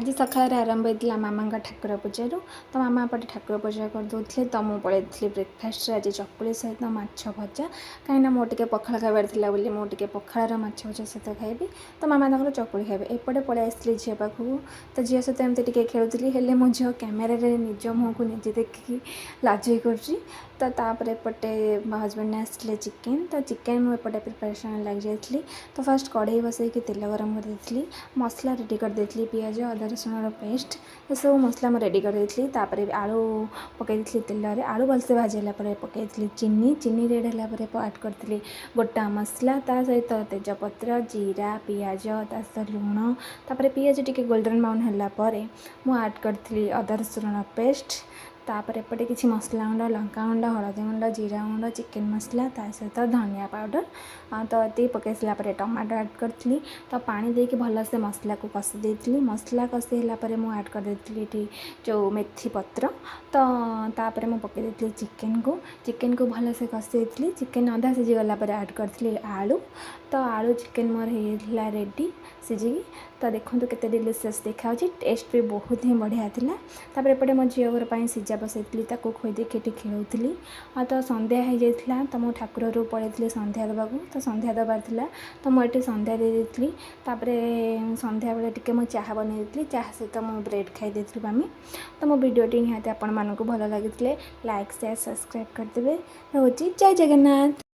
आज सकाळ आरंभ होता मामा ठाकुर पूजा तो मामा पटे ठाकुर पूजा करदे तो मुझे पलैली ब्रेकफास्ट आज चकुली सहित माछ भजा कहीं मोटे पखाड़ खाबार था बोली मुझे पखाड़ माछ भजा सहित खाइबी तो मामा तक चकुली खाइबे एपटे पलि आसली झील पाखक तो झील सहित एमती खेलुली हेल्ले मो झील कैमेरा निज मुँह को निजे देखिकी लाज करते एपटे हजबैंड ने आसते चिकेन तो चिकेन मुझे प्रिपरेसन लग जाइली तो फास्ट कढ़ई बसैकी तेल गरम कर मसला रेडी कर देती पियाज अदा रसुण पेस्ट ये सब मसला मैं रेडी कर देती आलू पकई तेल आलू भलसे भाजला पकई चीनी चीनी रेड है ऐड करती गोटा मसला ता सहित तेजपत्र जीरा पियाज ता सहित लुण तापर पियाज टी गोल्डन ब्राउन है मुझे ऐड करती अदा रसुण पेस्ट तापर एपटे किसी मसला गुंड लंका गुंड हलदी गुंड जीरा गुंड चिकेन मसला ता सहित धनिया पाउडर तो ये पकई सारापर टमाटो ऐड करी तो पानी देके भलसे मसला को कषि देती मसला कषिला मुझे ऐड कर देती जो मेथी पत्र तो तापर मुझे पकई देती चिकेन को भलसे कषि देती चिकेन अधा सीझी गलापर ऐड करती आलू तो आलू चिकेन मोर होता रेडी सीझी तो देखो केते डिलीशियस देखा टेस्ट भी बहुत ही बढ़िया था तापर एपटे मो झीवर सिजा बसई खोईदे खेलुली तो संध्या हो जाता तो मो ठाकुर पलैली संध्या देवाक तो संध्या देवार था तो मुझे संध्या दे देती संध्या बेले टी मुझे चाह बनई चाह सहित मुझे ब्रेड खाई मामी तो मो भिडियोटी निहाती आपण मानक भल लगी लाइक शेयर सब्सक्राइब करदे रोची जय जगन्नाथ।